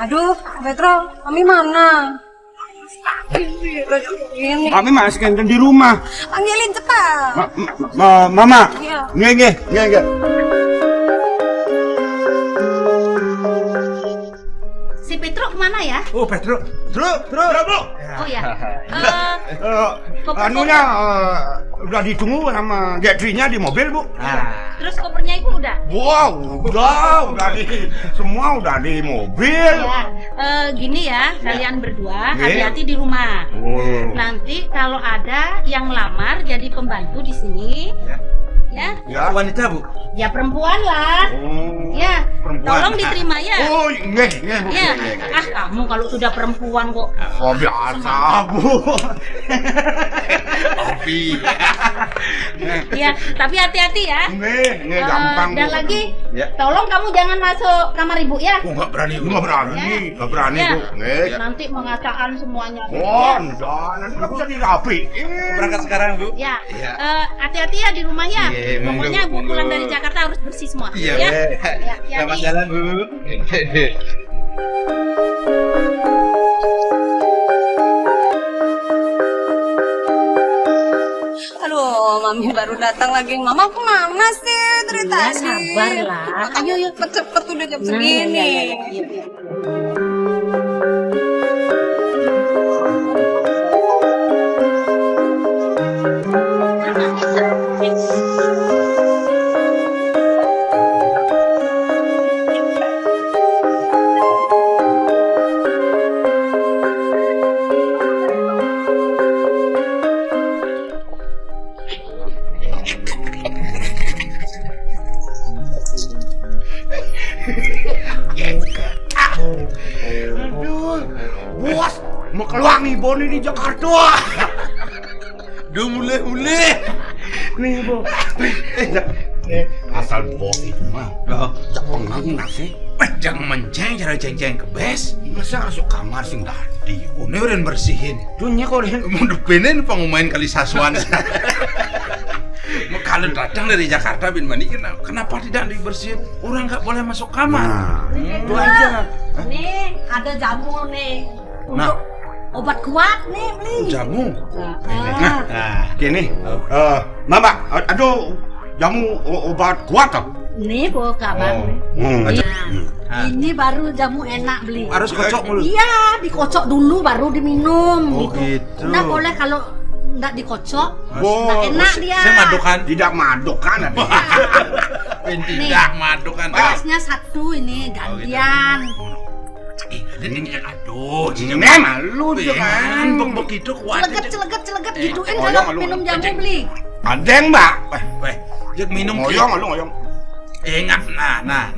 Aduh, Petro, Mami mana? Kami masih kenten di rumah. Panggilin cepat. Mama. Iya. Nggak. Si Petro kemana ya? Oh, Petro. Bu. Oh ya. Anunya udah ditunggu sama Gatrinya di mobil, Bu. Terus kopernya itu udah? Wow, udah semua udah di mobil. Ya. Gini ya, kalian berdua Iya. hati-hati di rumah. Oh. Nanti kalau ada yang lamar jadi pembantu di sini, ya? Ya, Wanita, Bu? Ya perempuan lah. Oh. Ya, Perempuan. tolong diterima ya. Oh, nggak, Bu. Ya, kamu kalau sudah perempuan kok. Oh, biasa, Bu. Opi. Ya, tapi hati-hati ya. Nggak gampang, Dan Bu. lagi, Ya. tolong kamu jangan masuk kamar ibu ya. Oh, nggak berani, Bu. Nggak berani, Ya. Bu. Nggak. Nanti mengacaukan semuanya. Oh, enggak, nanti nggak bisa dirapi. Berangkat sekarang, Bu? Ya, Iya. hati-hati ya di rumah ya. Iya, monggo, Pokoknya Bu monggo. pulang dari Jakarta harus bersih semua. Iya, ya. Bu. Ya, Selamat hati-hati. jalan, Bu. Aduh, Mami baru datang lagi. Mama kemana sih dari Ya, tadi? sabarlah. Ayo, yuk. Cepet udah jam Nah, segini. iya. Aduh, bos, mau keluar nih Boni di Jakarta. Duh, mulai. Nih, Bos. Asal bos itu mah, jangan nasi. Jangan menceng, cara ceng-ceng ke bes. Masa masuk kamar sing tadi? Ini udah bersihin. Dunia kok deh. Mau depenin pengumuman kali sasuan. Kalau datang dari Jakarta bin Mandi, kenapa tidak dibersihin? Orang nggak boleh masuk kamar. Itu aja. Nih, ada jamu nih. Nah, Obat kuat nih, beli. jamu. Nah, gini. Mama, aduh, jamu obat kuat toh? Nih, Bu, kabar. Ah. Ini baru jamu enak beli. Harus kocok mulu. Iya, dikocok dulu baru diminum. Oh, gitu. Nggak boleh kalau nggak dikocok, Bos, nggak enak dia. Saya madukan. Tidak madukan. Tidak madukan. Gelasnya satu ini gantian. Ini aduh, Ini malu dia kan. begitu kuat. Celeget gituin ngoyong, kalau ngoyong. minum jamu beli. Adeng, Mbak. Weh, jek minum Ngoyong. Ingat, nah.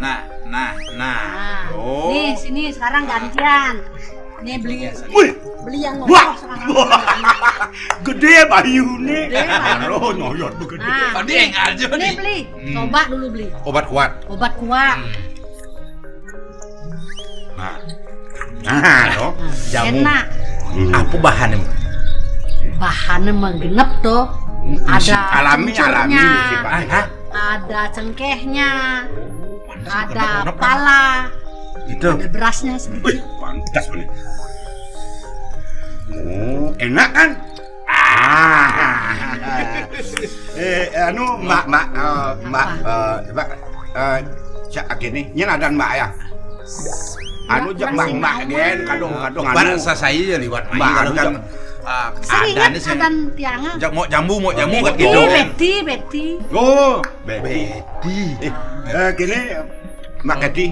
Nah, Oh. nih sini sekarang gantian. Nih beli Wih, yang wah, ngomong sekarang. gede bayu nih. Gede bayu. Oh, nyoyot begede. Nah, Tadi yang aja nih nih. beli. Coba dulu beli. Obat kuat. Obat kuat. Nah, toh. Jamu. Enak. Apa bahannya? Bahannya menggenep tuh. Ada alami kencurnya, sih, Pak. Hah? ada cengkehnya, ada Kenapa? pala, Itu. ada berasnya Wih, sedikit. pantas bener. Oh, enak kan? Ah. Mbak, gini, nyen ada Mbak ya? Anu jak Mbak gen, kadung anu. Bahasa saya ya liwat mai kalau kan Seringat nih saya. ada tiangan. Jak mau jamu kan Betty, gitu. Betty. Oh, Beti. gini, Mbak Edi.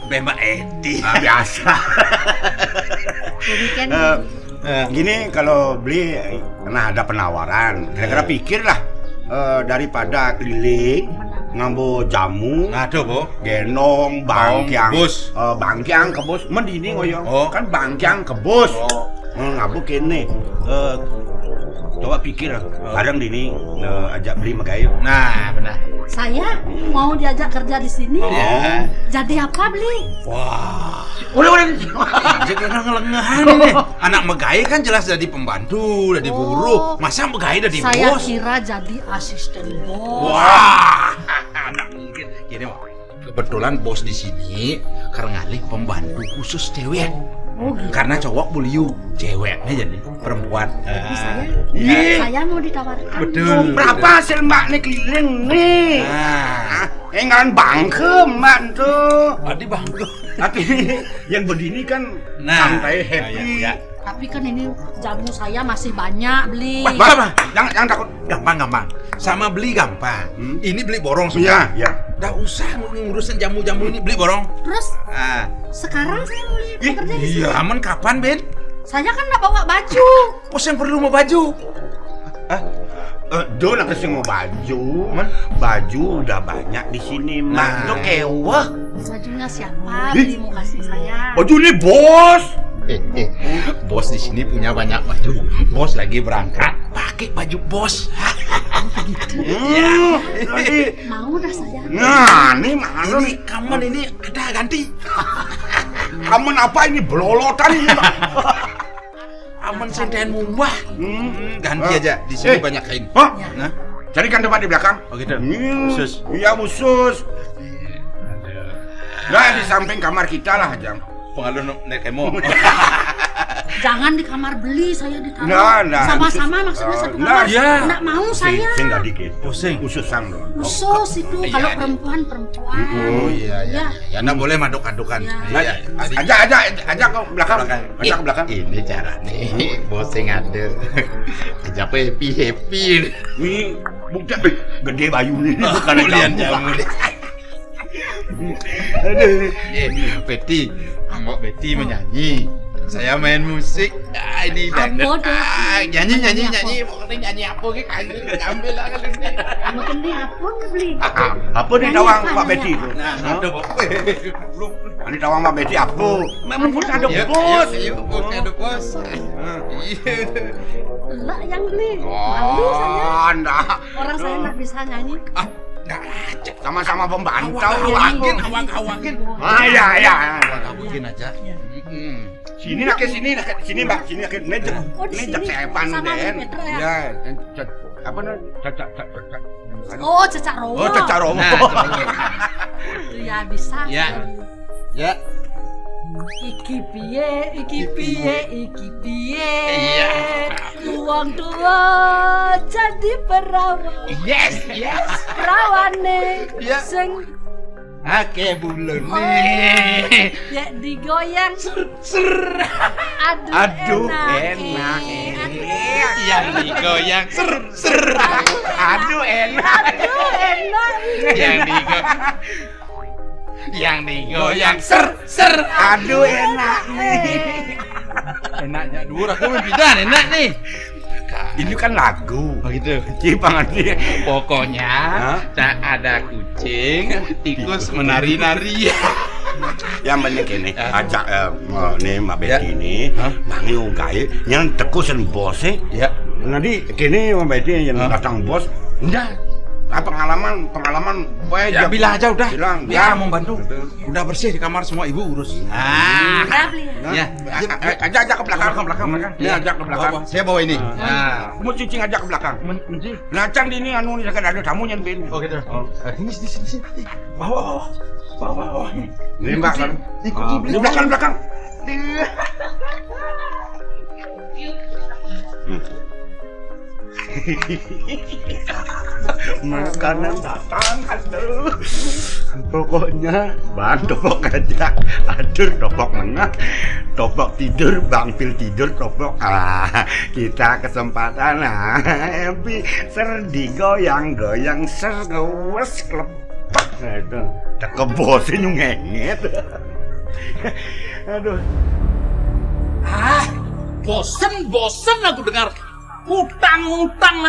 Mbak Edi. Biasa. Jadi kan Gini kalau beli nah ada penawaran. Kira-kira pikirlah daripada keliling ngambil jamu, Aduh, Bu. genong, bangkyang, kebus. bangkyang kebus, mendini ngoyong. Oh. Kan bangkyang kebus. Oh. Ngabu kene. Coba pikir, bareng dini ajak beli magayo. Nah, benar. saya mau diajak kerja di sini. Ya. Jadi apa beli? Wah. Udah. Jadi orang ngelengahan ini. Anak megai kan jelas jadi pembantu, jadi buruh. Masa megai jadi Saya bos? kira jadi asisten bos. Wah. Anak mungkin. Gini, Pak. Kebetulan bos di sini ngalih pembantu khusus cewek. Oh gitu. Karena cowok buliu, ceweknya jadi perempuan. Tapi saya mau ditawarkan. Betul. Berapa hasil mbak nih keliling nih? Nah, Enggak bangke mbak tuh. tadi bangga. Tapi yang begini kan santai happy. Ya. Tapi kan ini jamu saya masih banyak beli. Bah, jangan takut. Gampang. Sama beli gampang. Ini beli borong semua. Iya, iya. Nggak usah ngurusin jamu-jamu ini, beli borong. Terus Ah. sekarang saya mulai bekerja di sini. Iya, aman kapan, Ben? Saya kan nggak bawa baju. Bos yang perlu mau baju. Do nak kasih mau baju, baju udah banyak di sini, Mak. Nah. Do kewah. Bajunya siapa? Beli mau kasih saya. Baju ini bos. Bos di sini punya banyak baju. Bos lagi berangkat, pakai baju bos. Mau dah saya. Nah, ini mana Ini nih? kamu ini ada ganti. Kamu apa ini belolotan ini, Mak? Aman senten mumbah. Ganti aja. Di sini banyak kain. Hah? Nah, Carikan tempat di belakang. oh gitu. Khusus. Iya, khusus. Nah, di samping kamar kita lah, Jam. Pengaluh naik kemo. Jangan di kamar beli, saya ditaruh. Nah, Sama-sama khusus. maksudnya satu Nah, kamar. iya. Nggak mau saya. Sing tadi gitu. Pusing. Khusus sang dong. Khusus itu Iya, kalau iya. perempuan. Oh iya. Ya. Ya nggak boleh maduk-adukan. Iya. Ajak ke belakang. Ajak ke belakang. Ini cara nih, bos yang ada. Ajak happy. Ini bukti gede bayu nih. Bukan Bulian jamu deh. Betty, Mbak Betty menyanyi. Saya main musik. Ini Ambo dangdut. deh. Nyanyi. Pokoknya nyanyi apa ke kagak ambil lah kan ini. Mau beli apa nih beli? Apa nih tawang Pak Betty itu? Nah, ada belum. Ini tawang Pak Betty apa? Memang bos ada bos. Yuk, bos ada bos. Iya. Lah yang beli. Malu saya. Enggak. Orang saya nggak bisa nyanyi. Nggak aja. Sama-sama pembantu. Awakin. Ah, ya. Awakin aja. Sini nak ke sini, Mbak. Sini nak ke ini. Oh, di Ini sini. cepan Sama Den. Bu Petra ya? Ya. Apa nih? Cacak. Oh, cecak romo. Oh, cacak romo. Ya bisa. Ya. Ya. Iki piye. Iya. Uang tua jadi perawan. Yes. Perawane. Iya. Sing Ake bulan nih. ya digoyang. Aduh, enak. enak. Yang digoyang ser. Aduh, enak. Aduh, enak. Yang digoyang ser. Aduh, enak nih. Enaknya dua aku membidan enak nih. Ini kan lagu. Oh gitu. Cipangan dia. Pokoknya tak ada kucing, tikus menari-nari. Yang penting ini ajak nih Mbak Betty Ya. ini bangi ugai yang tekusin bosnya. Ya. Nanti kini Mbak Betty yang datang bos. Enggak. Pengalaman Ya bilang aja udah. Bilang, Ya ya. mau bantu. Udah bersih di kamar semua ibu urus. Udah beli. Ya. Ajak ke belakang. Ini ajak ke belakang. Saya bawa ini. Nah. Mau cuci ajak ke belakang. Lancang di ini anu ini kan ada tamu yang bin. Oh gitu. Sini. Bawa. Ini Mbak kan. Di belakang. Makanan datang, aduh. Pokoknya bang topok aja, adur topok nengah, topok tidur, bang pil tidur, topok. Kita kesempatan happy ser digoyang-goyang ser ngewes kelepak. Itu cakep bosnya nyenget. Aduh. Bosen aku dengar utang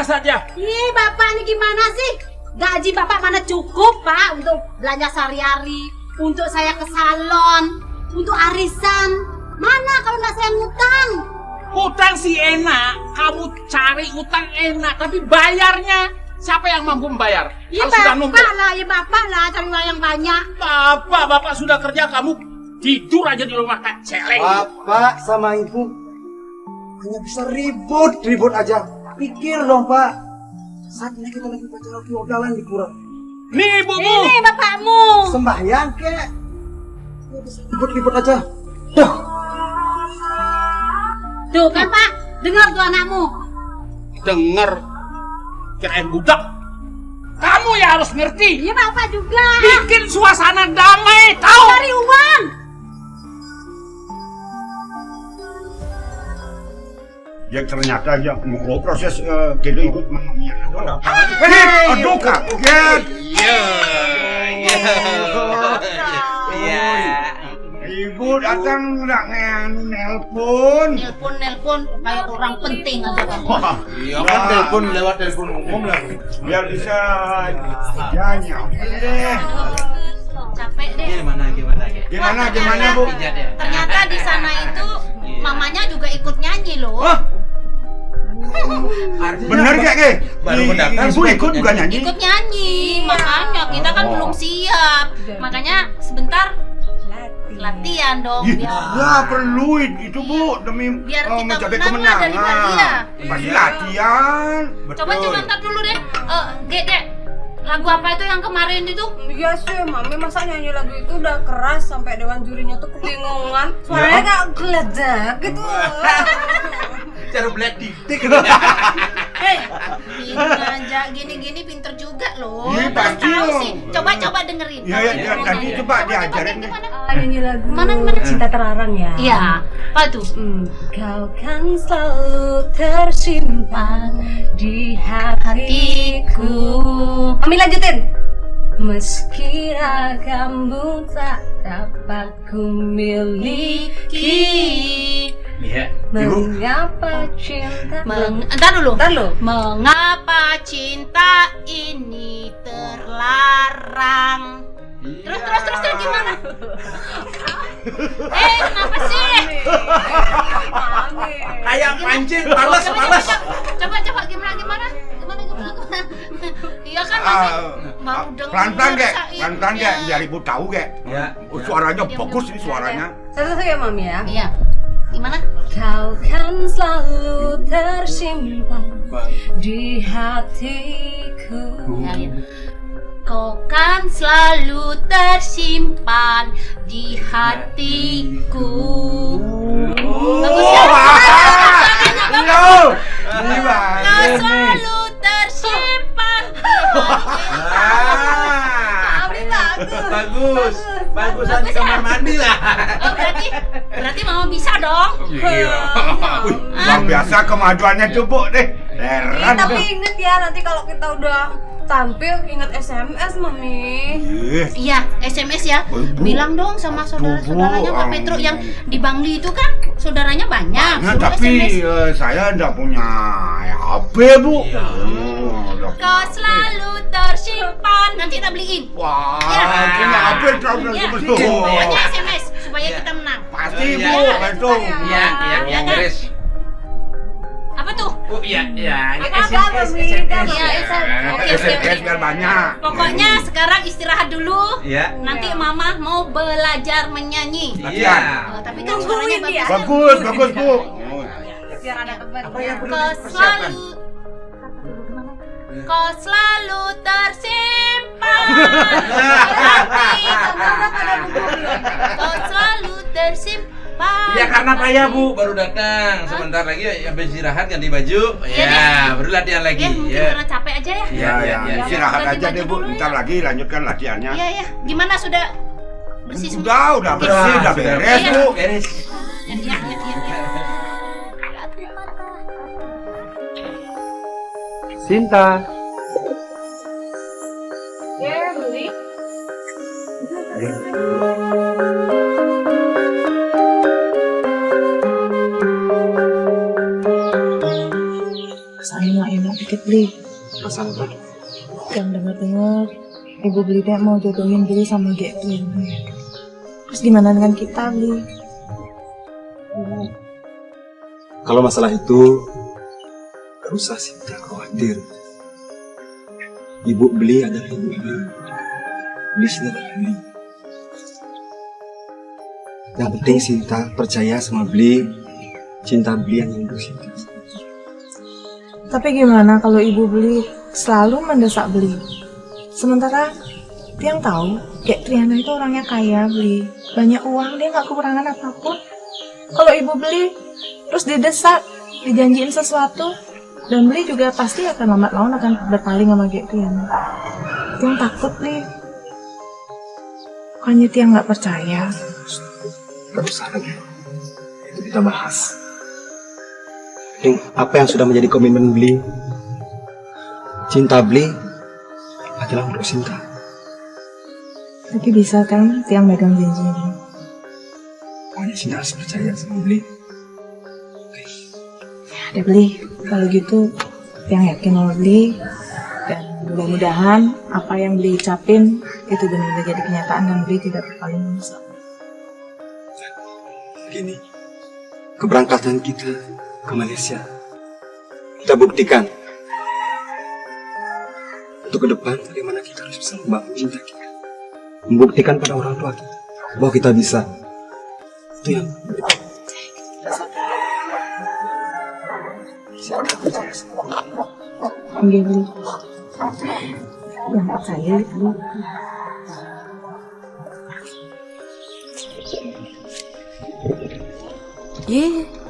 saja. Ih, Bapak ini gimana sih? Gaji Bapak mana cukup, Pak, untuk belanja sehari-hari, untuk saya ke salon, untuk arisan. Mana kalau nggak saya ngutang? Utang sih enak, kamu cari utang enak, tapi bayarnya siapa yang mampu membayar? Ya Kalau sudah numpuk. Bapak lah, cari uang yang banyak. Bapak sudah kerja, kamu tidur aja di rumah kayak celeng. Bapak sama ibu hanya bisa ribut aja. Pikir dong Pak, saat ini kita lagi pacaran feodalan di pura. Nih ibumu. Ini bapakmu. Sembahyang kek. Libut-libut aja. Dah. Tuh kan Pak, dengar tuh anakmu. Dengar. Kirain budak. Kamu ya harus ngerti. Iya Bapak juga. Bikin suasana damai, tahu? Cari uang. Ya ternyata ya mau proses gitu ikut mamanya. Aduh kaget. Ibu datang nggak nelpon. Nelpon kayak orang penting aja kamu. Iya kan lewat telepon umum lah. Biar bisa ya nyampe deh. Capek deh. Gimana Bu? Ternyata di sana itu mamanya juga ikut nyanyi loh. Bener gak ke? Baru mendaftar Ibu ikut juga nyanyi. Ikut nyanyi, makanya kita kan belum siap. Makanya sebentar latihan dong biar Ya perlu itu Bu demi biar kita mencapai menang lah dari kemenangan. Balia. Pasti latihan. Coba ntar dulu deh. Dek, lagu apa itu yang kemarin itu? Iya sih, Mami masa nyanyi lagu itu udah keras sampai dewan jurinya tuh kebingungan. Suaranya kayak geledak gitu. Cara black diktik. Hei, aja gini-gini pinter juga loh. Iya, Belum pasti tahu loh. sih. Coba dengerin. Ya nanti coba diajarin deh. Nyanyi lagu Mana? Cinta Terlarang ya. Iya, apa tuh? Kau kan selalu tersimpan di hatiku. Mami lanjutin. Meski ragamu tak dapat ku miliki. Iya. Mengapa cinta Entar dulu. Ntar lo. Mengapa cinta ini terlarang? Terus gimana? Kenapa sih? Mami. Kayak pancing, palas. Coba gimana? Iya kan Mami baru dengar. Pelan-pelan kek, rasain. pelan-pelan kek, Iya. biar ibu tahu kek. Ya. Suaranya bagus ini suaranya. Satu-satu ya Mami ya. Iya. Gimana? Kau kan selalu tersimpan di hatiku. Ya. Kau kan selalu tersimpan di hatiku. Bagus ya? Halo. Kau selalu tersimpan di Bagus. Bagusan di kamar mandi lah. Oh, berarti mama bisa dong. Luar biasa kemajuannya tuh Bu deh. Heran Tapi tuh. inget ya nanti kalau kita udah tampil ingat SMS Mami. Iya, SMS ya. Bu. Bilang dong sama saudara-saudaranya Bu, Pak Petro yang di Bangli itu kan saudaranya banyak. Nah, Suruh tapi SMS. saya enggak punya HP Bu. Iya. Kau selalu tersimpan. Nanti kita beliin. Wah, Ya. punya HP terus Ya, betul. pokoknya SMS supaya kita menang. Pasti Iya. Bu, betul. Iya, beres. Apa tuh? Oh iya. Apa Mami? Iya, oke. SMS biar banyak. Pokoknya sekarang istirahat dulu. Iya. Nanti mama mau belajar menyanyi. Iya. Tapi kan suaranya Nungguin dia. bagus. Bagus Bu. Biar ada teman. Kau selalu tersimpan di hati. Kau selalu tersimpan. Ya karena payah Bu, baru datang. Sebentar lagi habis istirahat ganti baju. Iya, Ya, baru latihan lagi. Ya, mungkin Ya. karena capek aja ya. Ya, istirahat Ganti aja baju deh Bu. dulu, Ntar ya. lagi lanjutkan latihannya. Iya. Gimana sudah bersih semua? Udah bersih, udah beres Iya. Bu. Beres. Iya. Sinta. Saya enak dikit beli. Yang dengar ibu beli teh mau jodohin beli sama Getty. Terus gimana dengan kita beli? Kalau masalah itu, gak usah Sinta khawatir. Ibu beli adalah ibu beli. Beli saudara beli. Yang penting Sinta percaya sama beli, cinta beli yang ibu Sinta. Tapi gimana kalau ibu beli selalu mendesak beli? Sementara Tiang tahu, kayak Triana itu orangnya kaya, Beli. Banyak uang, dia nggak kekurangan apapun. Kalau ibu beli, terus didesak, dijanjiin sesuatu, dan Beli juga pasti akan lambat laun akan berpaling sama kayak Triana. Tiang takut, Beli. Bukannya Tiang nggak percaya. Gak usah lagi. Itu kita bahas. Yang apa yang sudah menjadi komitmen Beli? Cinta Beli adalah untuk Sinta. Tapi bisa kan Tiang megang janji ini? Pokoknya Sinta harus percaya sama Beli. Ya Beli, kalau gitu Tiang yakin sama Beli. Dan mudah-mudahan apa yang Beli ucapin itu benar-benar jadi kenyataan dan Beli tidak berpaling menyesal. Begini, keberangkatan kita ke Malaysia, kita buktikan untuk ke depan bagaimana kita harus bisa membangun cinta kita, membuktikan pada orang tua kita bahwa kita bisa. Itu yang siapa percaya sama Enggak Beli, yang percaya Beli.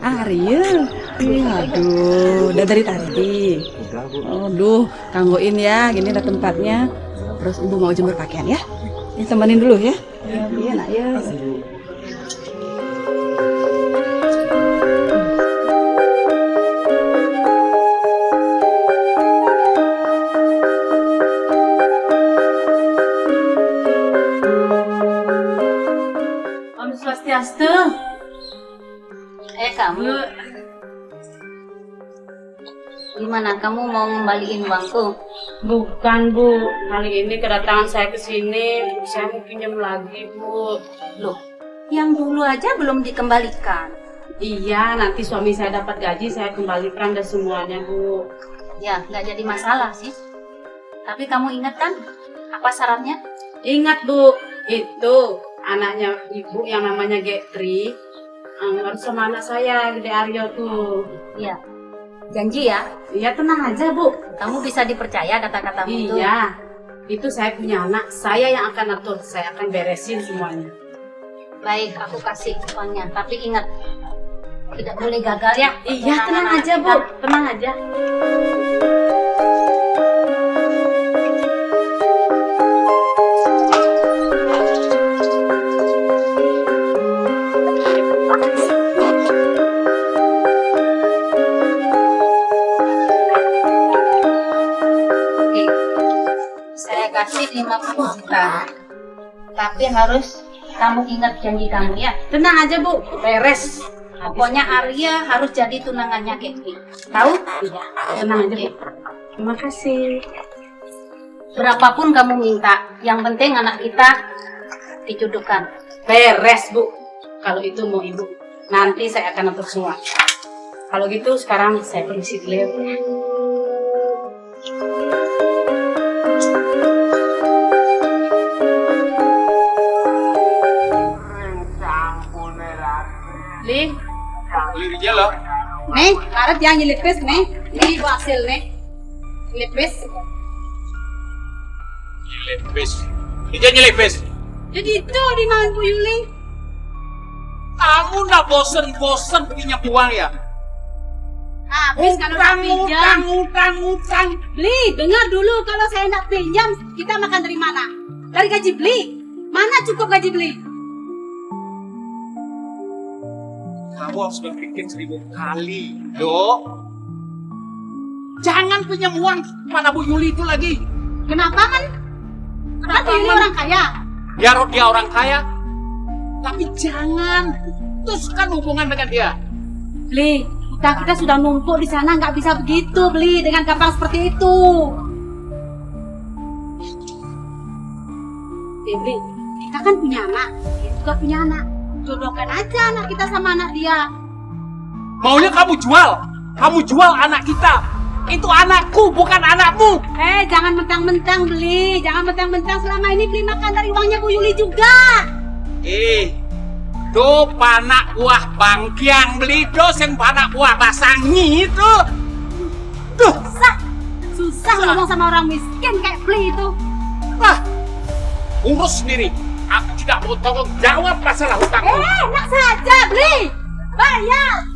Ariel. Aduh, udah dari tadi. Aduh, kanggoin ya, gini ada tempatnya. Terus ibu mau jemur pakaian ya? Ya, temenin dulu ya. Iya, nak ya. Om Swastiastu. Kamu gimana? Kamu mau ngembaliin uangku? Bukan, Bu. Kali ini kedatangan saya ke sini, saya mau pinjam lagi, Bu. Loh, yang dulu aja belum dikembalikan. Iya, nanti suami saya dapat gaji, saya kembalikan dan semuanya, Bu. Ya, nggak jadi masalah sih. Tapi kamu ingat kan apa syaratnya? Ingat, Bu. Itu anaknya ibu yang namanya Getri. Harus sama anak saya, Gede Aryo tuh. Iya. Janji ya? Iya, tenang aja, Bu. Kamu bisa dipercaya kata-katamu itu? Iya. Itu saya punya anak, saya yang akan atur, saya akan beresin semuanya. Baik, aku kasih uangnya. Tapi ingat, tidak boleh gagal ya? Iya, tenang aja, Bu. Tenang aja. Kasih 50 juta. Tapi harus kamu ingat janji kamu ya. Tenang aja, Bu. Beres. Pokoknya Arya harus jadi tunangannya Getri. Tahu? Iya. Tenang aja, Bu. Terima kasih. Berapapun kamu minta, yang penting anak kita dijodohkan. Beres, Bu. Kalau itu mau Ibu. Nanti saya akan atur semua. Kalau gitu sekarang saya permisi dulu ya, Bu. Li, Rijal loh. nih, karet yang nyelipis nih. Nih, Bu hasil nih. Nyelipis. Nyelepes. Jadi itu di mana Bu Yuli? Kamu nggak bosen-bosen punya uang ya? Habis kalau saya pinjam. Utang. Beli, dengar dulu kalau saya nak pinjam, kita makan dari mana? Dari gaji beli. Mana cukup gaji beli? Kamu harus berpikir 1000 kali, Dok. Jangan pinjam uang pada Bu Yuli itu lagi. Kenapa, Man? Kan Bu Yuli orang kaya. Ya dia orang kaya, tapi jangan putuskan hubungan dengan dia. Beli, kita sudah numpuk di sana, nggak bisa begitu, Beli, dengan gampang seperti itu. Beli, kita kan punya anak, dia juga punya anak. Jodohkan aja anak kita sama anak dia. Maunya kamu jual anak kita. Itu anakku, bukan anakmu. Jangan mentang-mentang, Beli. Jangan mentang-mentang selama ini Beli makan dari uangnya Bu Yuli juga. Do panak buah bangkiang beli dosen panak buah basangi itu. Susah ngomong sama orang miskin kayak Beli itu. Ah, urus sendiri. Aku tidak mau tanggung jawab masalah hutang. Enak saja, Bli. Bayar.